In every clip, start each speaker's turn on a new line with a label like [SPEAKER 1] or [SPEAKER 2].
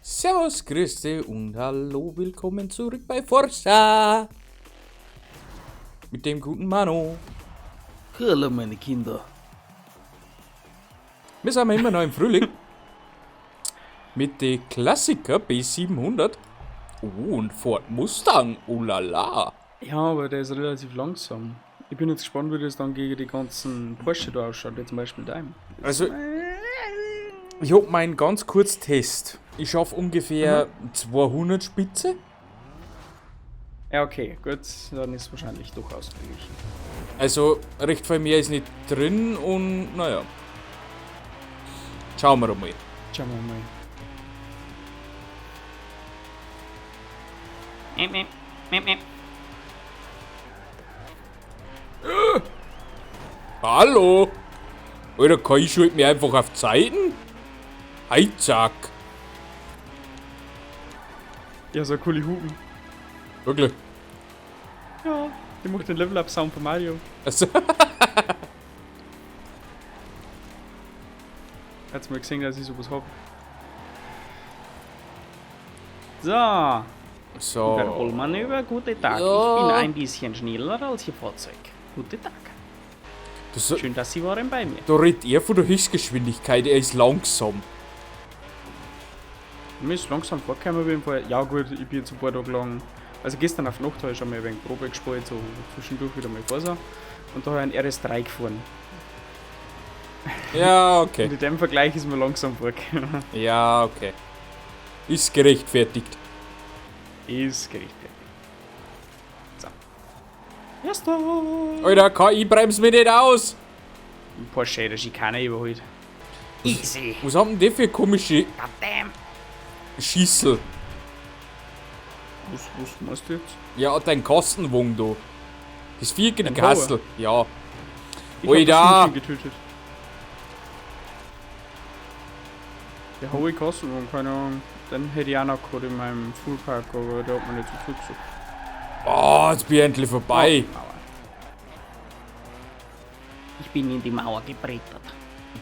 [SPEAKER 1] Servus, Grüße und hallo, willkommen zurück bei Forza. Mit dem guten Manu.
[SPEAKER 2] Hallo meine Kinder.
[SPEAKER 1] Wir sind immer noch im Frühling. Mit den Klassiker B700. Oh, und Ford Mustang. Oh la la.
[SPEAKER 2] Ja, aber der ist relativ langsam. Ich bin jetzt gespannt, wie das dann gegen die ganzen Porsche da ausschaut, wie zum Beispiel deinem.
[SPEAKER 1] Also, ich hab meinen ganz kurz Test. Ich schaffe ungefähr 200 Spitze.
[SPEAKER 2] Ja, okay, gut, dann ist wahrscheinlich doch ausgeglichen.
[SPEAKER 1] Also, recht viel mehr ist nicht drin und naja. Schauen wir mal.
[SPEAKER 2] Schauen wir mal.
[SPEAKER 1] Hallo? Oder kann ich schuld mir einfach auf Zeiten? Hey, zack.
[SPEAKER 2] Ja, so coole Hupen.
[SPEAKER 1] Wirklich.
[SPEAKER 2] Ja, die macht den Level-Up-Sound von Mario.
[SPEAKER 1] Also,
[SPEAKER 2] Hat's mal gesehen, dass ich sowas hab. So, beim
[SPEAKER 1] so.
[SPEAKER 2] Rollmanöver, guten Tag.
[SPEAKER 1] Ja.
[SPEAKER 2] Ich bin ein bisschen schneller als Ihr Fahrzeug. Guten Tag.
[SPEAKER 1] Das,
[SPEAKER 2] Schön, dass Sie waren bei mir.
[SPEAKER 1] da redet er von der Höchstgeschwindigkeit, er ist langsam.
[SPEAKER 2] Mir ist langsam vorgekommen, wie im Fall. Ja gut, ich bin jetzt ein paar Tage lang. Also gestern auf Nacht habe ich schon mal ein wenig Probe gespielt, so zwischendurch wieder mal Forza. Und da habe ich einen RS3 gefahren.
[SPEAKER 1] Ja,
[SPEAKER 2] Und
[SPEAKER 1] okay.
[SPEAKER 2] in dem Vergleich ist mir langsam vorgekommen.
[SPEAKER 1] Ja, okay. Ist gerechtfertigt.
[SPEAKER 2] Ist gerechtfertigt. So. Erster!
[SPEAKER 1] Alter, KI bremst mich nicht aus.
[SPEAKER 2] Ein Porsche, der Schikane überholt. Easy!
[SPEAKER 1] Was haben denn die für komische
[SPEAKER 2] Goddamn!
[SPEAKER 1] Schießel?
[SPEAKER 2] Was machst du jetzt?
[SPEAKER 1] Ja, dein Kastenwagen da. Das viereckige
[SPEAKER 2] Ein
[SPEAKER 1] Kastel. Ja.
[SPEAKER 2] Ich
[SPEAKER 1] Ui,
[SPEAKER 2] hab das
[SPEAKER 1] da.
[SPEAKER 2] Schulkind getötet. Der hohe Kostenwagen, keine Ahnung. Den hätte ich auch noch gehabt in meinem Fullpack, aber der hat mir nicht so zugesagt.
[SPEAKER 1] Oh, jetzt bin ich endlich vorbei.
[SPEAKER 2] Mauer. Ich bin in die Mauer gebrettert.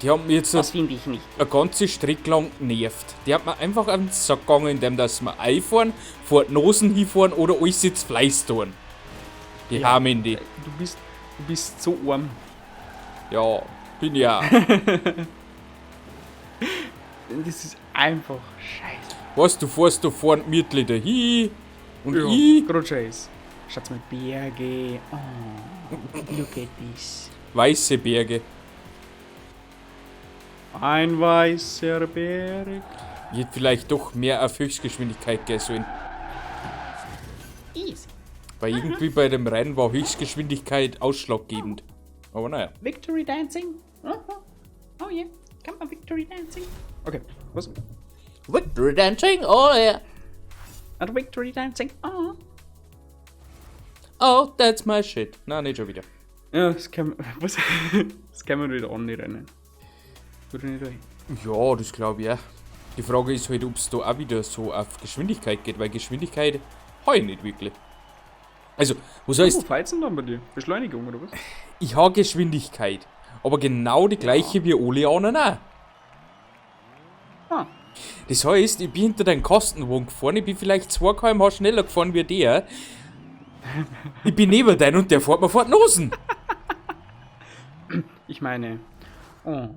[SPEAKER 1] Die haben mich jetzt
[SPEAKER 2] Das finde ich nicht.
[SPEAKER 1] eine ganze Strecke lang genervt. Die hat mir einfach an den Sack gegangen, indem dass wir einfahren, vor die Nosen hinfahren oder alles jetzt Fleiß tun. Die
[SPEAKER 2] Ja.
[SPEAKER 1] haben in die.
[SPEAKER 2] Du bist so arm.
[SPEAKER 1] Ja, bin ja.
[SPEAKER 2] Das ist einfach scheiße.
[SPEAKER 1] Was, du fährst da vorne gemütlich dahin und ich
[SPEAKER 2] gerade scheiße. Schaut mal, Berge. Oh, look at this.
[SPEAKER 1] weiße Berge.
[SPEAKER 2] Ein weißer Berg.
[SPEAKER 1] Ich hätte vielleicht doch mehr auf Höchstgeschwindigkeit gehen sollen.
[SPEAKER 2] Easy.
[SPEAKER 1] Weil irgendwie bei dem Rennen war Höchstgeschwindigkeit ausschlaggebend. Aber naja.
[SPEAKER 2] Victory Dancing. Oh yeah. Come on, Victory Dancing. Okay, was?
[SPEAKER 1] Victory Dancing, oh yeah.
[SPEAKER 2] At Victory Dancing. Oh.
[SPEAKER 1] Oh, that's my shit. Na, nicht schon wieder.
[SPEAKER 2] Ja, das kann man. Was? Das kann man wieder anrennen. Oder nicht rein?
[SPEAKER 1] Ja, das glaube ich auch. Die Frage ist halt, ob es da auch wieder so auf Geschwindigkeit geht, weil Geschwindigkeit habe ich nicht wirklich. Also, was
[SPEAKER 2] Wo
[SPEAKER 1] heißt,
[SPEAKER 2] feilst du denn dann bei dir? Beschleunigung oder was?
[SPEAKER 1] ich habe Geschwindigkeit, aber genau die gleiche wie alle anderen auch.
[SPEAKER 2] Ah.
[SPEAKER 1] Das heißt, ich bin hinter deinem Kastenwagen gefahren, ich bin vielleicht 2 km/h schneller gefahren wie der. Ich bin neben deinem und der fährt mir vor die Nosen.
[SPEAKER 2] Ich meine. Oh,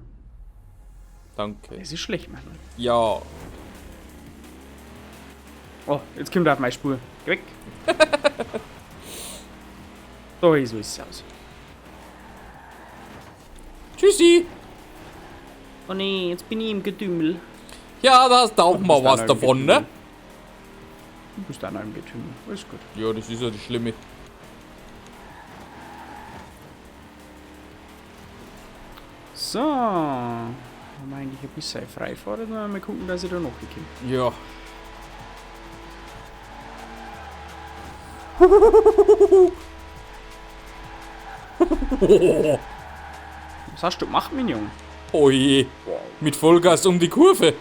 [SPEAKER 1] Danke.
[SPEAKER 2] das ist schlecht, Mann.
[SPEAKER 1] Ja,
[SPEAKER 2] Oh, jetzt kommt er auf meine Spur. Geh weg. So ist es aus.
[SPEAKER 1] tschüssi.
[SPEAKER 2] Oh nee, jetzt bin ich im Getümmel.
[SPEAKER 1] Ja, da hast du auch
[SPEAKER 2] Du
[SPEAKER 1] mal
[SPEAKER 2] bist
[SPEAKER 1] was
[SPEAKER 2] einer im
[SPEAKER 1] davon,
[SPEAKER 2] Getümmel.
[SPEAKER 1] ne?
[SPEAKER 2] Du bist auch noch im Getümmel. Alles gut.
[SPEAKER 1] Ja, das ist ja das Schlimme.
[SPEAKER 2] So. Haben wir eigentlich ein bisschen Freifahrt, dann mal gucken, dass ich da noch komme.
[SPEAKER 1] Ja.
[SPEAKER 2] Was hast du gemacht, mein Junge?
[SPEAKER 1] Oh je. Mit Vollgas um die Kurve.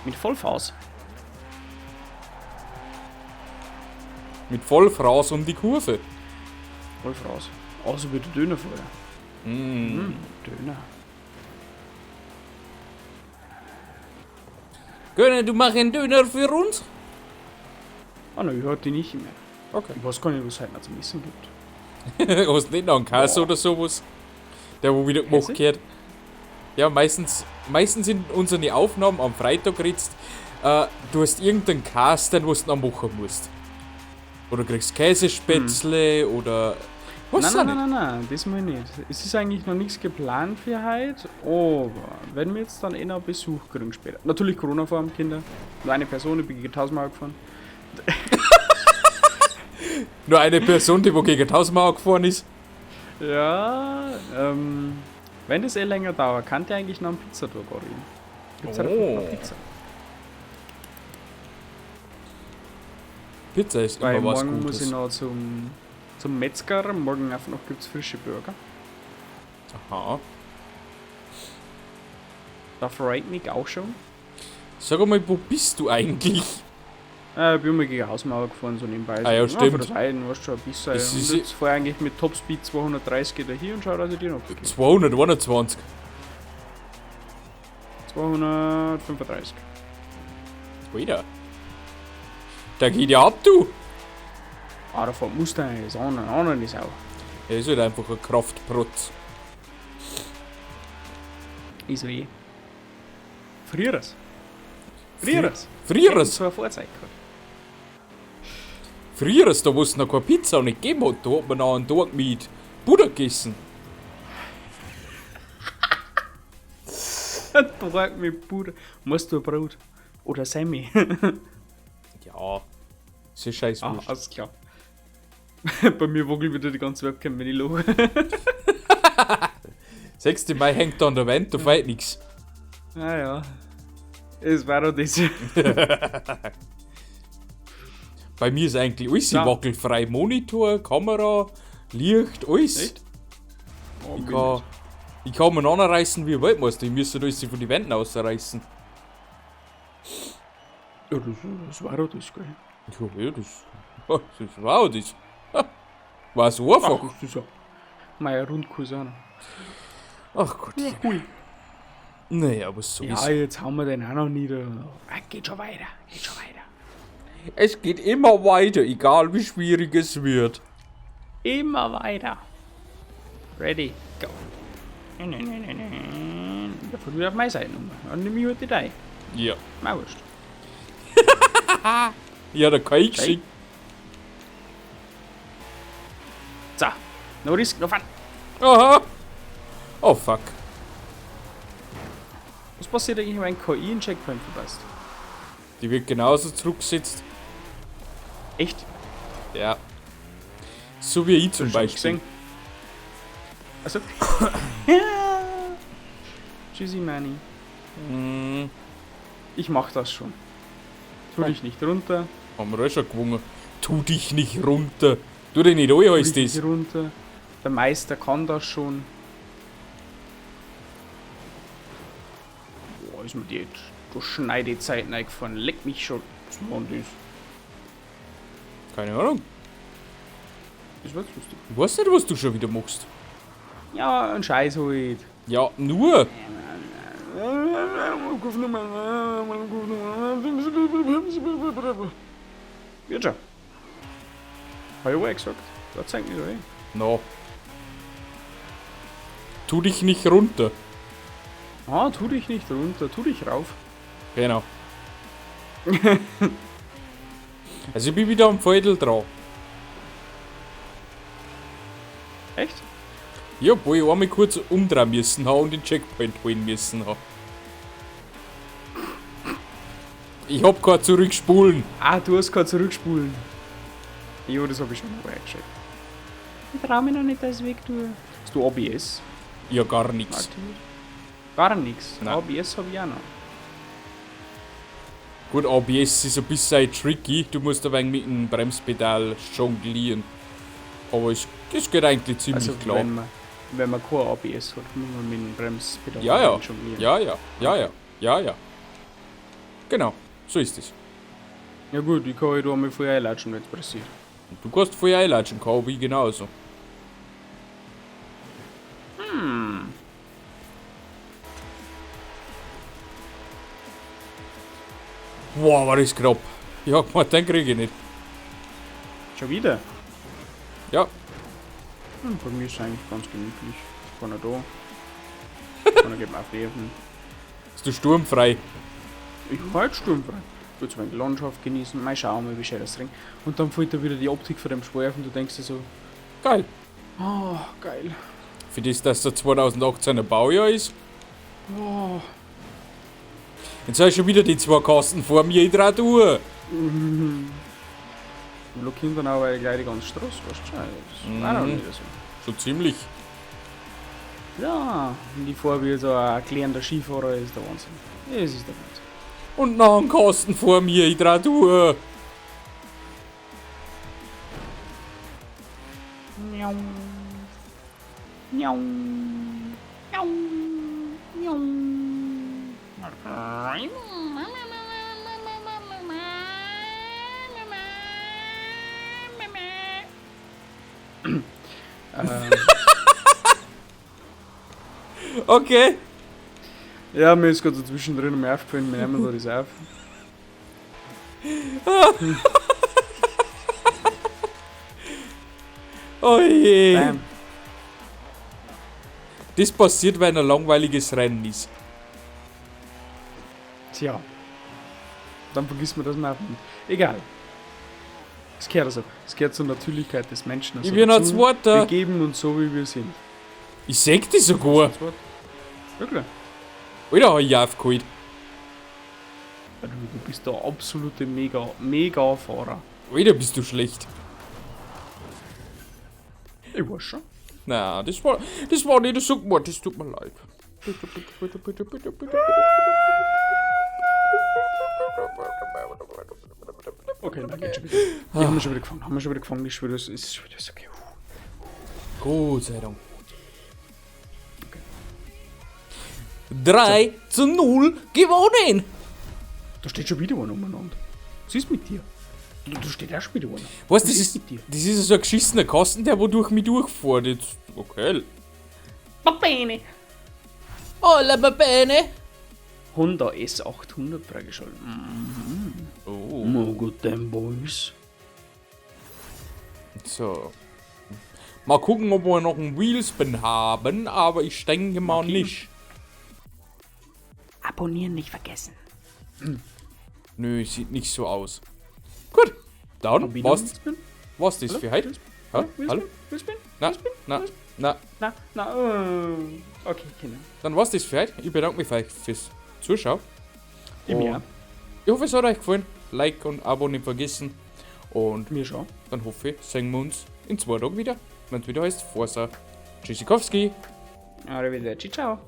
[SPEAKER 2] Mit Vollfass?
[SPEAKER 1] Mit Vollfraß um die Kurve.
[SPEAKER 2] Vollfraß. Also wie der Döner vorher. Döner.
[SPEAKER 1] Gönnen, du machst einen Döner für uns?
[SPEAKER 2] Ah, nein, heute nicht mehr.
[SPEAKER 1] Okay.
[SPEAKER 2] Ich weiß gar nicht, was es heute noch zum Essen gibt.
[SPEAKER 1] Hast nicht noch einen Käse oder sowas? Der, wo wieder gemacht
[SPEAKER 2] Käse?
[SPEAKER 1] wird. Ja, meistens sind unsere Aufnahmen am Freitag jetzt, du hast irgendeinen Käse, den was du noch machen musst. Oder kriegst Käsespätzle oder... Was
[SPEAKER 2] Nein, das mal nicht. Es ist eigentlich noch nichts geplant für heute, aber wenn wir jetzt dann eh noch Besuch kriegen später. Natürlich Corona-Form, Kinder. Nur eine Person, ich bin gegen 1000 gefahren.
[SPEAKER 1] Nur eine Person, die wo gegen 1000 Mauer gefahren ist.
[SPEAKER 2] Ja, wenn das eh länger dauert, kann der eigentlich noch einen Pizzadog orientieren. Gibt's
[SPEAKER 1] Oh.
[SPEAKER 2] noch Pizza?
[SPEAKER 1] Pizza ist
[SPEAKER 2] Weil
[SPEAKER 1] immer was
[SPEAKER 2] morgen muss ich
[SPEAKER 1] Gutes.
[SPEAKER 2] noch zum Metzger, morgen einfach noch gibt's frische Burger.
[SPEAKER 1] Aha.
[SPEAKER 2] Da freut mich auch schon.
[SPEAKER 1] Sag mal, wo bist du eigentlich?
[SPEAKER 2] Ich bin mal gegen Hausmauer gefahren, so nebenbei.
[SPEAKER 1] Ah ja,
[SPEAKER 2] So,
[SPEAKER 1] stimmt.
[SPEAKER 2] Für das Reiten, weißt du, ein bisschen.
[SPEAKER 1] Es ist-
[SPEAKER 2] Und jetzt fahre ich eigentlich mit Topspeed 230 da hier und schau, dass ich die noch kriege.
[SPEAKER 1] 221.
[SPEAKER 2] 235.
[SPEAKER 1] Wieder. Da geht ja ab, du.
[SPEAKER 2] Ah, da fährt Mustang, das andere ist auch.
[SPEAKER 1] Er ist halt einfach ein Kraftprotz.
[SPEAKER 2] Ist eh. Frieres. Frieres.
[SPEAKER 1] Frieres.
[SPEAKER 2] So ein Fahrzeug gehabt.
[SPEAKER 1] Frieres, da wo es noch keine Pizza nicht gegeben hat, da hat man noch einen Tag mit Butter gegessen.
[SPEAKER 2] Tag mit Butter. Musst du Brot? Oder Semi?
[SPEAKER 1] Ja, ist ja scheiß
[SPEAKER 2] Ah,
[SPEAKER 1] wurscht.
[SPEAKER 2] alles klar. Bei mir wackelt wieder die ganze Webcam, wenn ich lache.
[SPEAKER 1] 6. Mai hängt da an der Wand, da fällt nix.
[SPEAKER 2] Naja. Es war doch das.
[SPEAKER 1] Bei mir ist eigentlich alles
[SPEAKER 2] Ja.
[SPEAKER 1] wackelfrei. Monitor, Kamera, Licht, alles.
[SPEAKER 2] Echt? Oh,
[SPEAKER 1] Ich kann mir anreißen wie ein Weltmeister. Ich müsste alles von den Wänden ausreißen.
[SPEAKER 2] Ja, das war doch das, gell?
[SPEAKER 1] Ja, das war auch das. War so einfach.
[SPEAKER 2] Ach, das ist ja. Mein Rundkurs auch noch.
[SPEAKER 1] Ach Gott.
[SPEAKER 2] Ja, cool.
[SPEAKER 1] Naja, was so
[SPEAKER 2] Ja,
[SPEAKER 1] ist.
[SPEAKER 2] jetzt haben wir den auch noch nieder. Geht schon weiter, geht schon weiter.
[SPEAKER 1] Es geht immer weiter, egal wie schwierig es wird.
[SPEAKER 2] Immer weiter. Ready, go. Da fällt wieder auf meine Seite um. Dann nehme ich heute die.
[SPEAKER 1] Ja.
[SPEAKER 2] Mal wurscht.
[SPEAKER 1] Ja, da kann ich
[SPEAKER 2] Hey.
[SPEAKER 1] schicken.
[SPEAKER 2] So, no risk, no fun.
[SPEAKER 1] Aha. Oh fuck.
[SPEAKER 2] Was passiert eigentlich, wenn KI einen Checkpoint verpasst?
[SPEAKER 1] Die wird genauso zurückgesetzt.
[SPEAKER 2] Echt?
[SPEAKER 1] Ja. So wie ich zum
[SPEAKER 2] Hast du schon
[SPEAKER 1] Beispiel.
[SPEAKER 2] gesehen? Also. Ja. Tschüssi, Manny.
[SPEAKER 1] Hm,
[SPEAKER 2] Ich mach das schon. Tu dich nicht runter.
[SPEAKER 1] haben wir auch schon gewonnen. Tu dich nicht runter. Tu dich nicht an,
[SPEAKER 2] Tu
[SPEAKER 1] heißt
[SPEAKER 2] dich
[SPEAKER 1] das.
[SPEAKER 2] nicht runter. Der Meister kann das schon. Boah, ist mir die durch Schneidezeiten eingefahren. Leck mich schon. Was war denn das?
[SPEAKER 1] Keine Ahnung.
[SPEAKER 2] Das wird lustig.
[SPEAKER 1] Ich weiß nicht, was du schon wieder machst.
[SPEAKER 2] Ja, ein Scheiß halt.
[SPEAKER 1] Ja, nur.
[SPEAKER 2] Wird schon. Hab ich auch gesagt. Da zeigt mich doch eh.
[SPEAKER 1] No. Tu dich nicht runter.
[SPEAKER 2] Ah, tu dich nicht runter, tu dich rauf.
[SPEAKER 1] Genau. Also ich bin wieder am Feudel dran.
[SPEAKER 2] Echt?
[SPEAKER 1] Ja, wo ich einmal kurz umdrehen müssen habe und den Checkpoint holen müssen habe. Ich hab kein Zurückspulen.
[SPEAKER 2] Ah, du hast kein Zurückspulen. Jo, das hab ich schon vorher geschickt. Ich trau mich noch nicht, dass ich weg tue. Hast du ABS?
[SPEAKER 1] Ja, gar nichts.
[SPEAKER 2] Aktiviert? Gar nichts.
[SPEAKER 1] Nein.
[SPEAKER 2] ABS hab ich auch noch.
[SPEAKER 1] Gut, ABS ist ein bisschen tricky. Du musst ein wenig mit dem Bremspedal jonglieren. Aber das geht eigentlich ziemlich
[SPEAKER 2] Also,
[SPEAKER 1] klar.
[SPEAKER 2] wenn man kein ABS hat, muss man mit dem Bremspedal
[SPEAKER 1] Ja, ja.
[SPEAKER 2] jonglieren.
[SPEAKER 1] Ja. Genau, so ist es.
[SPEAKER 2] Ja gut, ich kann halt einmal vorher einlatschen, wenn es passiert.
[SPEAKER 1] Und du kannst vorher einlatschen, kann ich genauso. Boah, war das knapp. Ich hab gemeint, den krieg ich nicht.
[SPEAKER 2] Schon wieder?
[SPEAKER 1] Ja,
[SPEAKER 2] Bei mir ist es eigentlich ganz gemütlich. Kann er da. Kann er geben abwerfen.
[SPEAKER 1] bist du sturmfrei.
[SPEAKER 2] Ich halt sturmfrei. Ich will zwar die Landschaft genießen, mal schauen, mal wie schön das Ring. Und dann fällt da wieder die Optik von dem Spiel auf und du denkst dir so,
[SPEAKER 1] Geil.
[SPEAKER 2] oh, geil.
[SPEAKER 1] Für das, dass der 2018er Baujahr ist.
[SPEAKER 2] Oh,
[SPEAKER 1] Jetzt habe ich schon wieder die 2 Kasten vor mir in der Tour.
[SPEAKER 2] wir blockieren dann auch gleich die ganze Straße, weißt du schon. Das war auch nicht so.
[SPEAKER 1] So ziemlich.
[SPEAKER 2] Ja, und ich fahre wie so ein erklärender Skifahrer, ist der Wahnsinn. Es ist der Wahnsinn.
[SPEAKER 1] Und noch ein Kasten vor mir in der Tour.
[SPEAKER 2] Miau. Miau. Miau. Miau.
[SPEAKER 1] Okay.
[SPEAKER 2] Ja, mir ist gerade so zwischendrin mal aufgefallen, wir nehmen da das auf.
[SPEAKER 1] Oh je.
[SPEAKER 2] Bam.
[SPEAKER 1] Das passiert, wenn ein langweiliges Rennen ist.
[SPEAKER 2] Tja. Dann vergisst man das mal. Egal. Es gehört also. Es gehört zur Natürlichkeit des Menschen. Also
[SPEAKER 1] Ich bin ein
[SPEAKER 2] dazu.
[SPEAKER 1] Zweiter.
[SPEAKER 2] Wir geben uns so, wie wir sind.
[SPEAKER 1] Ich sag das sogar.
[SPEAKER 2] Zweit. Wirklich?
[SPEAKER 1] Alter, hab ich aufgeholt.
[SPEAKER 2] Du bist der absolute Mega-Fahrer.
[SPEAKER 1] Alter, bist du schlecht.
[SPEAKER 2] Ich weiß schon.
[SPEAKER 1] Na, das war nicht so gut. Das tut mir leid.
[SPEAKER 2] Okay, dann geht schon wieder. Die haben wir schon wieder gefangen. Ist schon wieder so okay.
[SPEAKER 1] Gott sei Dank. 3:0 gewonnen!
[SPEAKER 2] Da steht schon wieder einer umeinander. Was ist mit dir? Du steht auch schon wieder einer.
[SPEAKER 1] Was,
[SPEAKER 2] Was
[SPEAKER 1] das
[SPEAKER 2] ist
[SPEAKER 1] ist,
[SPEAKER 2] mit dir?
[SPEAKER 1] das ist so ein geschissener Kasten, der wo durch mich durchfährt. Jetzt, okay.
[SPEAKER 2] Babene!
[SPEAKER 1] Hola, Babene!
[SPEAKER 2] Honda S800 freigeschaltet.
[SPEAKER 1] Oh.
[SPEAKER 2] Oh, good damn boys.
[SPEAKER 1] So. Mal gucken, ob wir noch einen Wheelspin haben, aber ich denke mal
[SPEAKER 2] Okay.
[SPEAKER 1] nicht.
[SPEAKER 2] Abonnieren nicht vergessen.
[SPEAKER 1] Nö, sieht nicht so aus. Gut, dann, was das für heute? Ha? Hallo? Na,
[SPEAKER 2] Okay, Kinder.
[SPEAKER 1] dann war's das für heute. Ich bedanke mich fürs Zuschauen.
[SPEAKER 2] Ich mir.
[SPEAKER 1] Und ich hoffe, es hat euch gefallen. Like und Abo nicht vergessen. Und
[SPEAKER 2] Mir schon.
[SPEAKER 1] dann hoffe ich, sehen wir uns in 2 Tagen wieder, wenn es wieder heißt Forza. Tschüssikowski.
[SPEAKER 2] Arrivederci, ciao.